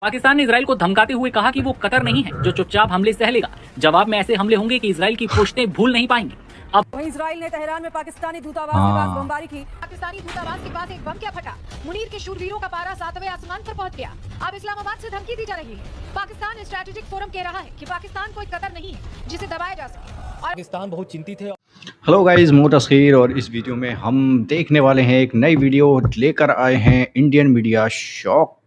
पाकिस्तान ने इजराइल को धमकाते हुए कहा कि वो कतर नहीं है जो चुपचाप हमले सह लेगा। जवाब में ऐसे हमले होंगे कि इजराइल की पुश्तें भूल नहीं पाएंगी। अब वहीं इजराइल ने तेहरान में पाकिस्तानी दूतावास के पास बमबारी की। पाकिस्तानी दूतावास के पास एक बम क्या फटा, मुनीर के शूरवीरों का पारा 7वें आसमान पर पहुंच गया। अब इस्लामाबाद से धमकी दी जा रही है। पाकिस्तान स्ट्रेटेजिक फोरम कह रहा है कि पाकिस्तान कोई कतर नहीं है जिसे दबाया जा सके। पाकिस्तान बहुत चिंतित है। हेलो गाइस, मैं तस्खीर और इस वीडियो में हम देखने वाले हैं एक नई वीडियो लेकर आए हैं। Indian media shocked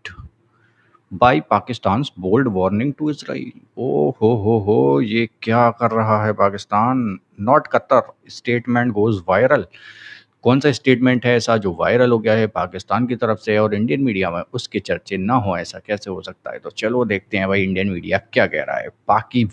by Pakistan bold warning to Israel. ओ हो, ये क्या कर रहा है Pakistan? Not Qatar, statement goes viral. कौन सा स्टेटमेंट है ऐसा जो वायरल हो गया है पाकिस्तान की तरफ से और इंडियन मीडिया में उसके चर्चे ना हो? ऐसा कैसे हो सकता है? तो चलो देखते हैं भाई इंडियन मीडिया क्या कह रहा है। बाकी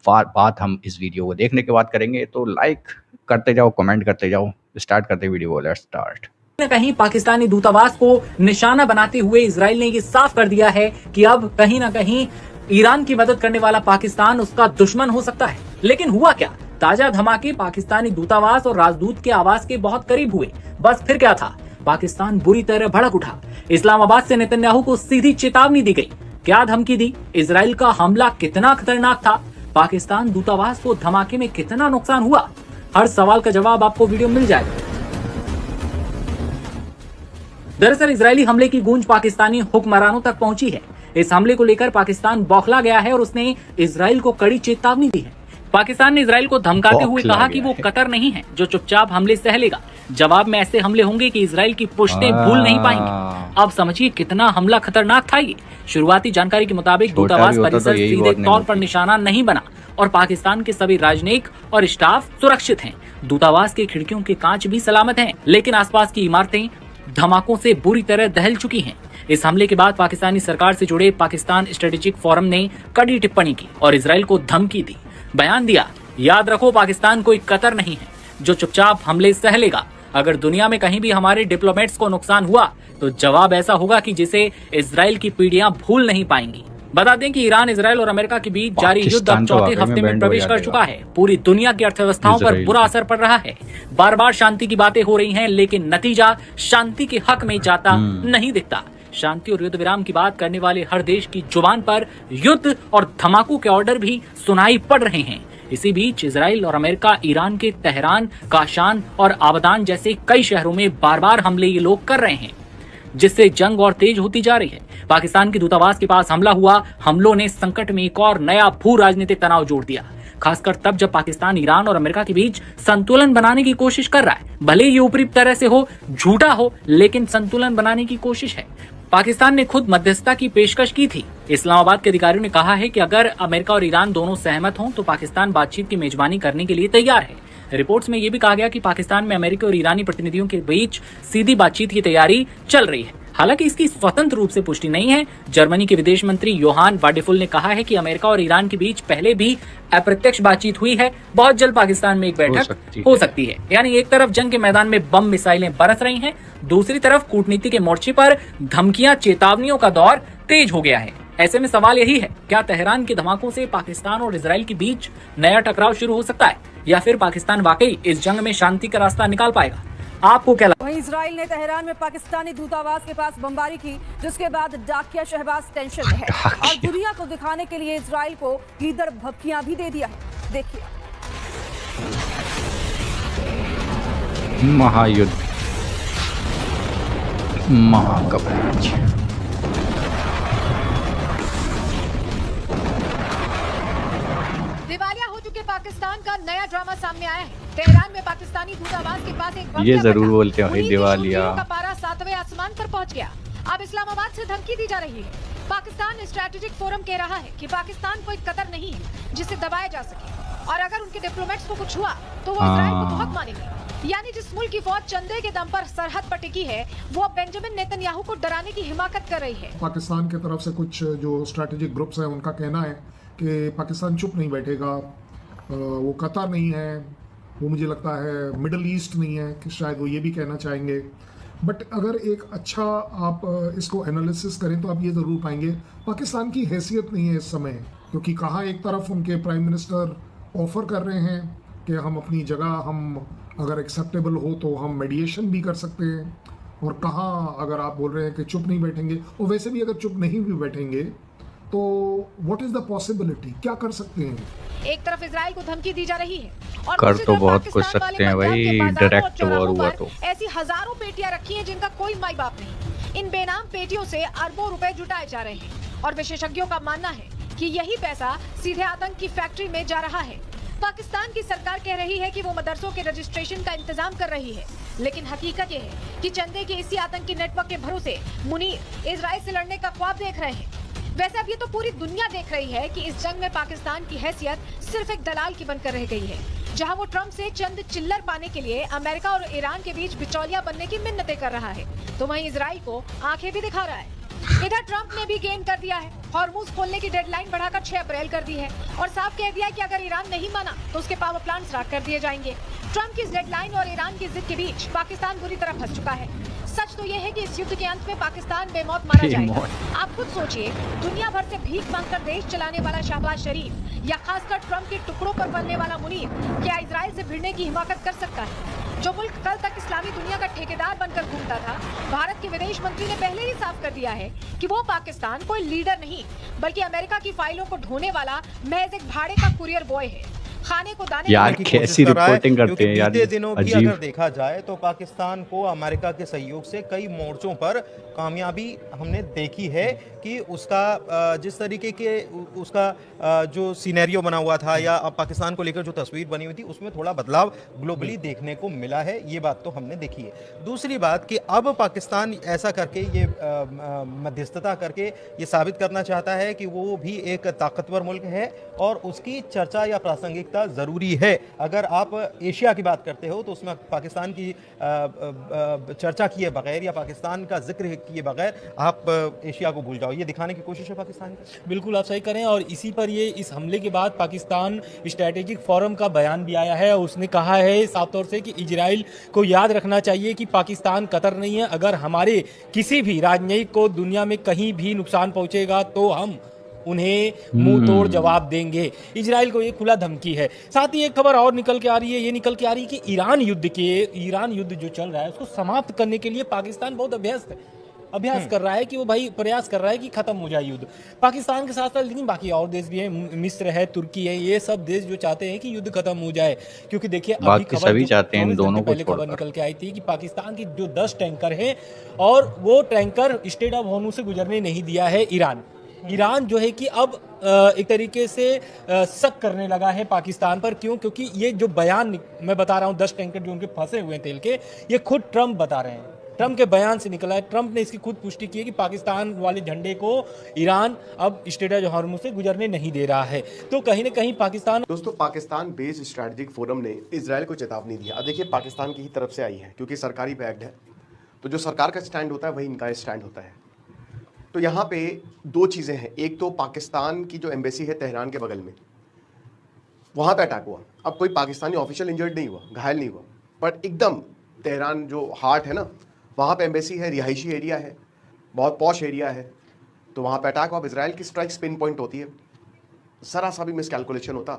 बात हम इस वीडियो को देखने के बाद करेंगे, तो लाइक करते जाओ, कमेंट करते जाओ। स्टार्ट करते वीडियो को, लेट्स स्टार्ट। कहीं पाकिस्तानी दूतावास को निशाना बनाते हुए इजराइल ने ये साफ कर दिया है कि अब कहीं ना कहीं ईरान की मदद करने वाला पाकिस्तान उसका दुश्मन हो सकता है। लेकिन हुआ क्या? ताजा धमाके पाकिस्तानी दूतावास और राजदूत के आवास के बहुत करीब हुए। बस फिर क्या था? पाकिस्तान बुरी तरह भड़क उठा। इस्लामाबाद से नेतन्याहू को सीधी चेतावनी दी गई। क्या धमकी दी? इजराइल का हमला कितना खतरनाक था? पाकिस्तान दूतावास को धमाके में कितना नुकसान हुआ? हर सवाल का जवाब आपको वीडियो मिल जाएगा। दरअसल इजरायली हमले की गूंज पाकिस्तानी हुक्मरानों तक पहुंची है। इस हमले को लेकर पाकिस्तान बौखला गया है और उसने इजराइल को कड़ी चेतावनी दी है। पाकिस्तान ने इजराइल को धमकाते हुए कहा कि वो कतर नहीं है जो चुपचाप हमले सह लेगा। जवाब में ऐसे हमले होंगे कि इजराइल की पुश्तें भूल नहीं पाएंगी। अब समझिए कितना हमला खतरनाक था ये। शुरुआती जानकारी के मुताबिक दूतावास परिसर सीधे तौर पर निशाना नहीं बना और पाकिस्तान के सभी राजनयिक और स्टाफ सुरक्षित हैं। दूतावास की खिड़कियों के कांच भी सलामत हैं, लेकिन आसपास की इमारतें धमाकों से बुरी तरह दहल चुकी हैं। इस हमले के बाद पाकिस्तानी सरकार से जुड़े पाकिस्तान स्ट्रेटेजिक फोरम ने कड़ी टिप्पणी की और इजराइल को धमकी दी। बयान दिया, याद रखो पाकिस्तान कोई कतर नहीं है जो चुपचाप हमले सह लेगा। अगर दुनिया में कहीं भी हमारे डिप्लोमेट्स को नुकसान हुआ तो जवाब ऐसा होगा कि जिसे इजराइल की पीढ़ियां भूल नहीं पाएंगी। बता दें कि ईरान, इजराइल और अमेरिका के बीच जारी युद्ध अब चौथे हफ्ते में प्रवेश कर चुका है। पूरी दुनिया की अर्थव्यवस्थाओं पर बुरा असर पड़ रहा है। बार बार शांति की बातें हो रही हैं, लेकिन नतीजा शांति के हक में जाता नहीं दिखता। शांति और युद्ध विराम की बात करने वाले हर देश की जुबान पर युद्ध और धमाकों के ऑर्डर भी सुनाई पड़ रहे हैं। इसी बीच इजराइल और अमेरिका ईरान के तेहरान, काशान और आबदान जैसे कई शहरों में बार बार हमले ये लोग कर रहे हैं, जिससे जंग और तेज होती जा रही है। पाकिस्तान के दूतावास के पास हमला हुआ। हमलों ने संकट में एक और नया भू राजनीतिक तनाव जोड़ दिया, खासकर तब जब पाकिस्तान ईरान और अमेरिका के बीच संतुलन बनाने की कोशिश कर रहा है। भले ये ऊपरी तरह से हो, झूठा हो, लेकिन संतुलन बनाने की कोशिश है। पाकिस्तान ने खुद मध्यस्थता की पेशकश की थी। इस्लामाबाद के अधिकारियों ने कहा है कि अगर अमेरिका और ईरान दोनों सहमत हों तो पाकिस्तान बातचीत की मेजबानी करने के लिए तैयार है। रिपोर्ट्स में यह भी कहा गया कि पाकिस्तान में अमेरिकी और ईरानी प्रतिनिधियों के बीच सीधी बातचीत की तैयारी चल रही है। हालांकि इसकी स्वतंत्र रूप से पुष्टि नहीं है। जर्मनी के विदेश मंत्री योहान वाडेफुल ने कहा है कि अमेरिका और ईरान के बीच पहले भी अप्रत्यक्ष बातचीत हुई है। बहुत जल्द पाकिस्तान में एक बैठक हो सकती है। यानी एक तरफ जंग के मैदान में बम मिसाइलें बरस रही हैं, दूसरी तरफ कूटनीति के मोर्चे पर धमकियां, चेतावनियों का दौर तेज हो गया है। ऐसे में सवाल यही है, क्या तेहरान के धमाकों से पाकिस्तान और इजराइल के बीच नया टकराव शुरू हो सकता है, या फिर पाकिस्तान वाकई इस जंग में शांति का रास्ता निकाल पाएगा? आपको क्या लगता है? वहीं इजराइल ने तेहरान में पाकिस्तानी दूतावास के पास बमबारी की, जिसके बाद डाकिया शहबाज टेंशन में है और दुनिया को दिखाने के लिए इजराइल को ईदर भपकियां भी दे दिया है। देखिए, महायुद्ध, महाकवरेज। दिवालिया हो चुके पाकिस्तान का नया ड्रामा सामने आया है। तेहरान में पाकिस्तानी दूतावास के पास एक बम ये क्या जरूर फटा, बोलते हैं मुनीर के दिवालिया। शूरवीरों का पारा 7वें आसमान पर पहुंच गया। अब इस्लामाबाद से धमकी दी जा रही है। पाकिस्तान स्ट्रेटेजिक फोरम कह रहा है कि पाकिस्तान कोई कतर नहीं है जिसे दबाया जा सके, और अगर उनके डिप्लोमेट्स को कुछ हुआ तो वो इजराइल को बहुत मानेंगे। यानी जिस मुल्क की फौज चंदे के दम पर सरहद पर टिकी है, वो अब बेंजामिन नेतन्याहू को डराने की हिमाकत कर रही है। पाकिस्तान की तरफ से कुछ जो स्ट्रेटेजिक ग्रुप्स हैं उनका कहना है कि पाकिस्तान चुप नहीं बैठेगा। वो कतर नहीं है, वो मुझे लगता है मिडल ईस्ट नहीं है, कि शायद वो ये भी कहना चाहेंगे। बट अगर एक अच्छा आप इसको एनालिसिस करें तो आप ये ज़रूर पाएंगे पाकिस्तान की हैसियत नहीं है इस समय, क्योंकि कहाँ एक तरफ उनके प्राइम मिनिस्टर ऑफ़र कर रहे हैं कि हम अपनी जगह, हम अगर एक्सेप्टेबल हो तो हम मेडिएशन भी कर सकते हैं, और कहाँ अगर आप बोल रहे हैं कि चुप नहीं बैठेंगे, और वैसे भी अगर चुप नहीं भी बैठेंगे तो व्हाट इज द पॉसिबिलिटी, क्या कर सकते हैं? एक तरफ इजराइल को धमकी दी जा रही है और कर दूसरी तो तरफ बहुत कुछ पाकिस्तान वाले सकते हैं पंजाब भाई, के बाजारों और डायरेक्ट चौराहों वॉर हुआ पर तो। ऐसी हजारों पेटियां रखी हैं जिनका कोई माई बाप नहीं। इन बेनाम पेटियों से अरबों रुपए जुटाए जा रहे हैं और विशेषज्ञों का मानना है कि यही पैसा सीधे आतंक की फैक्ट्री में जा रहा है। पाकिस्तान की सरकार कह रही है कि वो मदरसों के रजिस्ट्रेशन का इंतजाम कर रही है, लेकिन हकीकत ये है कि चंदे के इसी आतंकी नेटवर्क के भरोसे मुनीर इजराइल से लड़ने का ख्वाब देख रहे हैं। वैसे अब ये तो पूरी दुनिया देख रही है कि इस जंग में पाकिस्तान की हैसियत सिर्फ एक दलाल की बनकर रह गई है, जहां वो ट्रंप से चंद चिल्लर पाने के लिए अमेरिका और ईरान के बीच बिचौलिया बनने की मिन्नतें कर रहा है, तो वहीं इजराइल को आंखें भी दिखा रहा है। इधर ट्रंप ने भी गेन कर दिया है, हॉर्मुज खोलने की डेडलाइन बढ़ाकर 6 अप्रैल कर दी है और साफ कह दिया कि अगर ईरान नहीं माना तो उसके पावर प्लांट्स राख कर दिए जाएंगे। ट्रंप की इस डेडलाइन और ईरान की जिद के बीच पाकिस्तान बुरी तरह फंस चुका है। सच तो यह है कि इस युद्ध के अंत में पाकिस्तान बेमौत मारा जाएगा। आप खुद सोचिए, दुनिया भर से भीख मांगकर देश चलाने वाला शहबाज शरीफ या खासकर ट्रंप के टुकड़ों पर बनने वाला मुनीर क्या इजराइल से भिड़ने की हिमाकत कर सकता है? जो मुल्क कल तक इस्लामी दुनिया का ठेकेदार बनकर घूमता था, भारत के विदेश मंत्री ने पहले ही साफ कर दिया है कि वो पाकिस्तान कोई लीडर नहीं बल्कि अमेरिका की फाइलों को ढोने वाला महज एक भाड़े का कुरियर बॉय है। खाने को दाने यार की कैसी कोशिश कर रहा है, रिपोर्टिंग करते हैं क्योंकि यार, बीते दिनों भी अजीब। अगर देखा जाए तो पाकिस्तान को अमेरिका के सहयोग से कई मोर्चों पर कामयाबी हमने देखी है कि उसका जिस तरीके के उसका जो सिनेरियो बना हुआ था या अब पाकिस्तान को लेकर जो तस्वीर बनी हुई थी उसमें थोड़ा बदलाव ग्लोबली देखने को मिला है, ये बात तो हमने देखी है। दूसरी बात कि अब पाकिस्तान ऐसा करके ये मध्यस्थता करके ये साबित करना चाहता है कि वो भी एक ताकतवर मुल्क है और उसकी चर्चा या प्रासंगिकता ज़रूरी है। अगर आप एशिया की बात करते हो तो उसमें पाकिस्तान की चर्चा किए बगैर या पाकिस्तान का जिक्र किए बगैर आप एशिया को भूल जाओ, ये दिखाने की कोशिश है पाकिस्तान की। बिल्कुल आप सही करें। और इसी पर ये इस हमले के बाद पाकिस्तान स्ट्रैटेजिक फोरम का बयान भी आया है और उसने कहा है साफ तौर से कि इजराइल को याद रखना चाहिए कि पाकिस्तान कतर नहीं है। अगर हमारे किसी भी राजनयिक को दुनिया में कहीं भी नुकसान पहुंचेगा तो हम उन्हें मुंह तोड़ जवाब देंगे। इजराइल को ये खुला धमकी है। साथ ही एक खबर और निकल के आ रही है, ये निकल के आ रही है कि ईरान युद्ध जो चल रहा है उसको समाप्त करने के लिए पाकिस्तान बहुत अभ्यास कर रहा है कि वो भाई प्रयास कर रहा है कि खत्म हो जाए युद्ध। पाकिस्तान के साथ साथ लेकिन बाकी और देश भी हैं, मिस्र है, तुर्की है, ये सब देश जो चाहते हैं कि युद्ध खत्म हो जाए। क्योंकि देखिए अभी खबर सभी चाहते हैं दोनों को पहले खबर निकल के आई थी कि पाकिस्तान की जो 10 टैंकर हैं और वो टैंकर स्ट्रेट ऑफ हॉर्मुज से गुजरने नहीं दिया है ईरान जो है कि अब एक तरीके से शक करने लगा है पाकिस्तान पर। क्यों? क्योंकि ये जो बयान मैं बता रहा हूँ 10 टैंकर जो उनके फंसे हुए हैं तेल के, ये खुद ट्रंप बता रहे हैं। ट्रंप के बयान से निकला है। ट्रंप ने इसकी खुद पुष्टि की है कि पाकिस्तान वाले झंडे को ईरान अब स्ट्रेट ऑफ हॉर्मुज से गुजरने नहीं दे रहा है। तो कहीं ना कहीं Pakistan Pakistan based strategic forum ने इजराइल को चेतावनी दी। अब देखिए पाकिस्तान की ही तरफ से आई है क्योंकि सरकारी बैक्ड है, तो जो सरकार का स्टैंड होता है वही इनका स्टैंड होता है। तो यहाँ पे 2 चीज़ें हैं। एक तो पाकिस्तान की जो एम्बेसी है तेहरान के बगल में, वहाँ पे अटैक हुआ। अब कोई पाकिस्तानी ऑफिशियल इंजर्ड नहीं हुआ, घायल नहीं हुआ, बट एकदम तेहरान जो हार्ट है ना, वहाँ पे एम्बेसी है, रिहायशी एरिया है, बहुत पॉश एरिया है, तो वहाँ पे अटैक हुआ। इजराइल की स्ट्राइक पिन पॉइंट होती है, ज़रा सा भी मिसकैलकुलेशन होता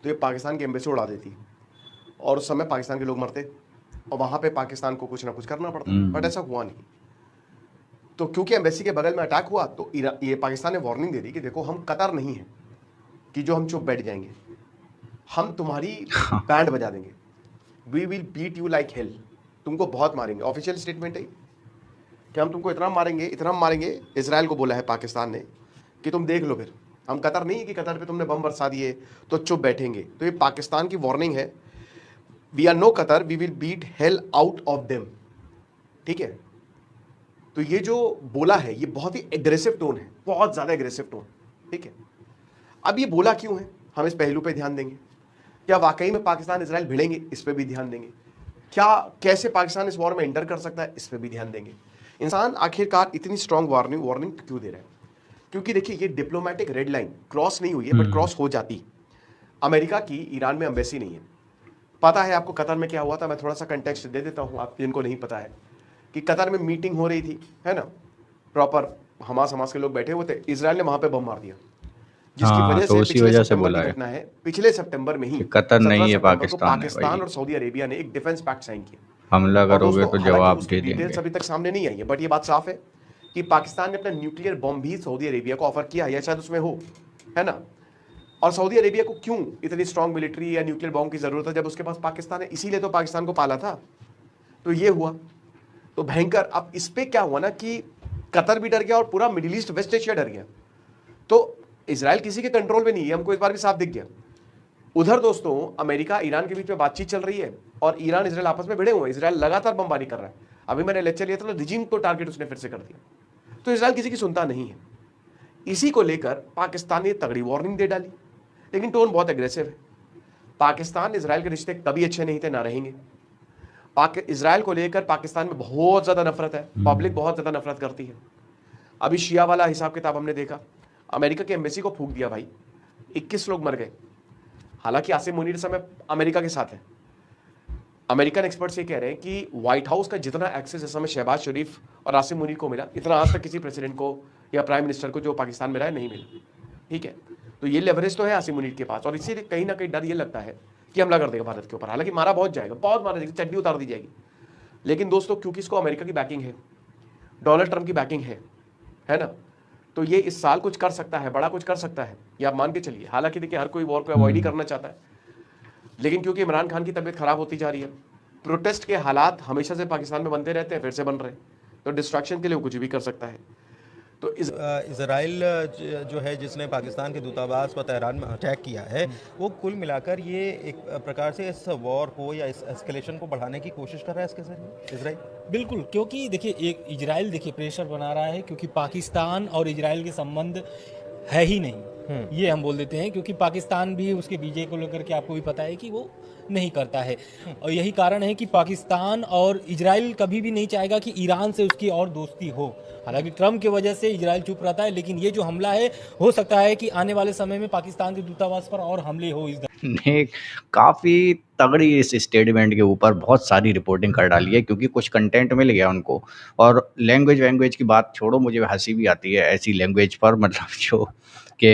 तो ये पाकिस्तान की एम्बेसी उड़ा देती और उस समय पाकिस्तान के लोग मरते और वहाँ पे पाकिस्तान को कुछ ना कुछ करना पड़ता, बट ऐसा हुआ नहीं। तो क्योंकि एम्बेसी के बगल में अटैक हुआ तो ये पाकिस्तान ने वार्निंग दे दी कि देखो हम कतर नहीं है कि जो हम चुप बैठ जाएंगे, हम तुम्हारी बैंड बजा देंगे, we will beat you like hell, तुमको बहुत मारेंगे। ऑफिशियल स्टेटमेंट है कि हम तुमको इतना मारेंगे, इजराइल को बोला है पाकिस्तान ने कि तुम देख लो, फिर हम कतर नहीं है कि कतर पे तुमने बम बरसा दिए तो चुप बैठेंगे। तो ये पाकिस्तान की वार्निंग है, we are no Qatar, we will beat hell out of them. ठीक है, तो ये जो बोला है ये बहुत ही एग्रेसिव टोन है, बहुत ज़्यादा एग्रेसिव टोन। ठीक है, अब ये बोला क्यों है, हम इस पहलू पे ध्यान देंगे। क्या वाकई में पाकिस्तान इजराइल भिड़ेंगे, इस पे भी ध्यान देंगे। क्या कैसे पाकिस्तान इस वॉर में एंटर कर सकता है, इस पे भी ध्यान देंगे। इंसान आखिरकार इतनी स्ट्रॉन्ग वार्निंग क्यों दे रहा है? क्योंकि देखिए ये डिप्लोमेटिक रेड लाइन क्रॉस नहीं हुई है, बट क्रॉस हो जाती। अमेरिका की ईरान में एम्बेसी नहीं है। पता है आपको कतर में क्या हुआ था? मैं थोड़ा सा कंटेक्स्ट दे देता हूँ आप जिनको नहीं पता है कि कतर में मीटिंग हो रही थी, है ना, प्रॉपर हमास के लोग बैठे हुए थे, इजराइल ने वहां पे बम मार दिया, जिसकी वजह तो उसी वजह से बोला घटना है। पिछले सितंबर में ही कतर नहीं है, पाकिस्तान और सऊदी अरेबिया ने एक डिफेंस पैक्ट साइन किया। हमला करोगे तो जवाब दे देंगे। डिटेल्स अभी तक सामने नहीं आई है, बट ये बात साफ है कि पाकिस्तान ने अपना न्यूक्लियर बॉम्ब भी सऊदी अरेबिया को ऑफर किया, या शायद उसमें हो, है ना। और सऊदी अरेबिया को क्यों इतनी स्ट्रांग मिलिट्री या न्यूक्लियर बॉम्ब की जरूरत है जब उसके पास पाकिस्तान है? इसीलिए तो पाकिस्तान को पाला था। तो ये हुआ तो भयंकर। अब इस पे क्या हुआ ना कि कतर भी डर गया और पूरा मिडिल ईस्ट, वेस्ट एशिया डर गया। तो इजराइल किसी के कंट्रोल में नहीं है, हमको इस बार भी साफ दिख गया। उधर दोस्तों अमेरिका ईरान के बीच में बातचीत चल रही है और ईरान इसराइल आपस में भिड़े हुए हैं। इसराइल लगातार बमबारी कर रहा है। अभी मैंने लेक्चर लिया था ना, रिजीम को टारगेट उसने फिर से कर दिया। तो इसराइल किसी की सुनता नहीं है। इसी को लेकर पाकिस्तान ने तगड़ी वार्निंग दे डाली, लेकिन टोन बहुत एग्रेसिव है। पाकिस्तान इसराइल के रिश्ते कभी अच्छे नहीं थे, ना रहेंगे। इसराइल को लेकर पाकिस्तान में बहुत ज्यादा नफरत है, पब्लिक बहुत ज्यादा नफरत करती है। अभी शिया वाला हिसाब किताब हमने देखा, अमेरिका की एम्बेसी को फूंक दिया भाई, 21 लोग मर गए। हालांकि आसिम मुनीर इस समय अमेरिका के साथ है। अमेरिकन एक्सपर्ट्स ये कह रहे हैं कि व्हाइट हाउस का जितना एक्सेस इस समय शहबाज शरीफ और आसिम मुनीर को मिला, इतना आज तक किसी प्रेसिडेंट को या प्राइम मिनिस्टर को जो पाकिस्तान में रहा है नहीं मिला। ठीक है, तो ये लेवरेज तो है आसिम मुनीर के पास, और इसीलिए कहीं ना कहीं डर ये लगता है कि हमला कर देगा भारत के ऊपर। हालांकि मारा बहुत जाएगा, बहुत मारा जाएगा, चड्डी उतार दी जाएगी। लेकिन दोस्तों क्योंकि इसको अमेरिका की बैकिंग है, डोनाल्ड ट्रंप की बैकिंग है ना, तो ये इस साल कुछ कर सकता है, बड़ा कुछ कर सकता है, ये आप मान के चलिए। हालांकि देखिए हर कोई वॉर को अवॉइड ही करना चाहता है, लेकिन क्योंकि इमरान खान की तबीयत खराब होती जा रही है, प्रोटेस्ट के हालात हमेशा से पाकिस्तान में बनते रहते हैं, फिर से बन रहे हैं, तो डिस्ट्रैक्शन के लिए वो कुछ भी कर सकता है। तो इसराइल जो है जिसने पाकिस्तान के दूतावास पर तेहरान में अटैक किया है, वो कुल मिलाकर ये एक प्रकार से इस वॉर को या इस एस्केलेशन को बढ़ाने की कोशिश कर रहा है इसके जरिए इसराइल। बिल्कुल, क्योंकि देखिए एक इजराइल देखिए प्रेशर बना रहा है, क्योंकि पाकिस्तान और इजराइल के संबंध है ही नहीं, ये हम बोल देते हैं। क्योंकि पाकिस्तान भी उसके बीजे को लेकर के आपको भी पता है कि वो नहीं करता है, और यही कारण है कि पाकिस्तान और इजराइल कभी भी नहीं चाहेगा कि ईरान से उसकी और दोस्ती हो। हालांकि ट्रम्प की वजह से इजराइल चुप रहता है, लेकिन ये जो हमला है, हो सकता है कि आने वाले समय में पाकिस्तान के दूतावास पर और हमले हो। ने काफ़ी तगड़ी इस स्टेटमेंट के ऊपर बहुत सारी रिपोर्टिंग कर डाली है, क्योंकि कुछ कंटेंट मिल गया उनको। और लैंग्वेज की बात छोड़ो, मुझे हंसी भी आती है ऐसी लैंग्वेज पर, मतलब जो कि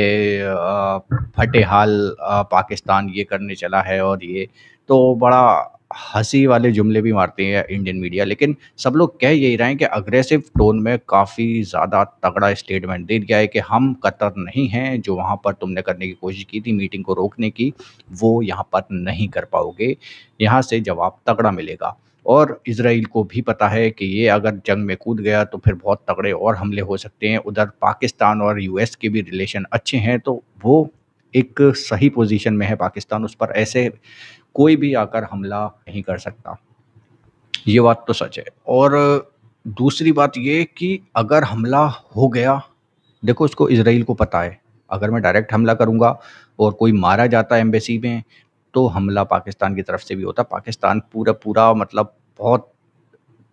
फटे हाल पाकिस्तान ये करने चला है, और ये तो बड़ा हंसी वाले जुमले भी मारते हैं इंडियन मीडिया। लेकिन सब लोग कह यही रहे हैं कि अग्रेसिव टोन में काफ़ी ज़्यादा तगड़ा स्टेटमेंट दे दिया है कि हम कतर नहीं हैं, जो वहाँ पर तुमने करने की कोशिश की थी मीटिंग को रोकने की, वो यहाँ पर नहीं कर पाओगे, यहाँ से जवाब तगड़ा मिलेगा। और इजराइल को भी पता है कि ये अगर जंग में कूद गया तो फिर बहुत तगड़े और हमले हो सकते हैं। उधर पाकिस्तान और यूएस के भी रिलेशन अच्छे हैं, तो वो एक सही पोजीशन में है पाकिस्तान, उस पर ऐसे कोई भी आकर हमला नहीं कर सकता। ये बात तो सच है। और दूसरी बात ये कि अगर हमला हो गया, देखो उसको इजराइल को पता है, अगर मैं डायरेक्ट हमला करूँगा और कोई मारा जाता है एम्बेसी में, तो हमला पाकिस्तान की तरफ से भी होता। पाकिस्तान पूरा मतलब बहुत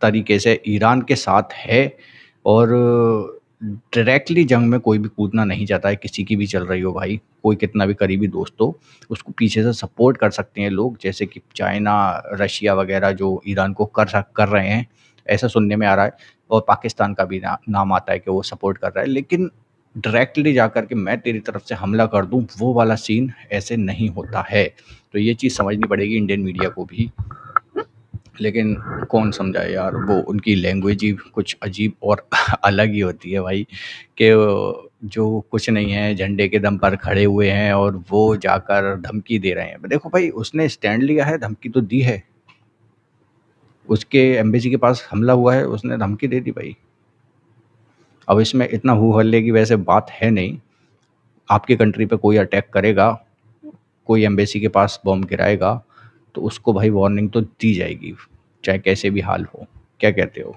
तरीके से ईरान के साथ है, और डायरेक्टली जंग में कोई भी कूदना नहीं चाहता है, किसी की भी चल रही हो भाई, कोई कितना भी करीबी दोस्त हो, उसको पीछे से सपोर्ट कर सकते हैं लोग, जैसे कि चाइना, रशिया वगैरह जो ईरान को कर रहे हैं, ऐसा सुनने में आ रहा है। और पाकिस्तान का भी नाम आता है कि वो सपोर्ट कर रहा है। लेकिन डायरेक्टली जाकर के मैं तेरी तरफ से हमला कर दूं, वो वाला सीन ऐसे नहीं होता है। तो ये चीज़ समझनी पड़ेगी इंडियन मीडिया को भी। लेकिन कौन समझाए यार, वो उनकी लैंग्वेज ही कुछ अजीब और अलग ही होती है भाई, कि जो कुछ नहीं है, झंडे के दम पर खड़े हुए हैं और वो जाकर धमकी दे रहे हैं। देखो भाई, उसने स्टैंड लिया है, धमकी तो दी है, उसके एम्बेसी के पास हमला हुआ है, उसने धमकी दे दी भाई। अब इसमें इतना हू हल्ले की वैसे बात है नहीं। आपकी कंट्री पे कोई अटैक करेगा, कोई एम्बेसी के पास बॉम्ब गिराएगा, तो उसको भाई वार्निंग तो दी जाएगी, चाहे कैसे भी हाल हो। क्या कहते हो?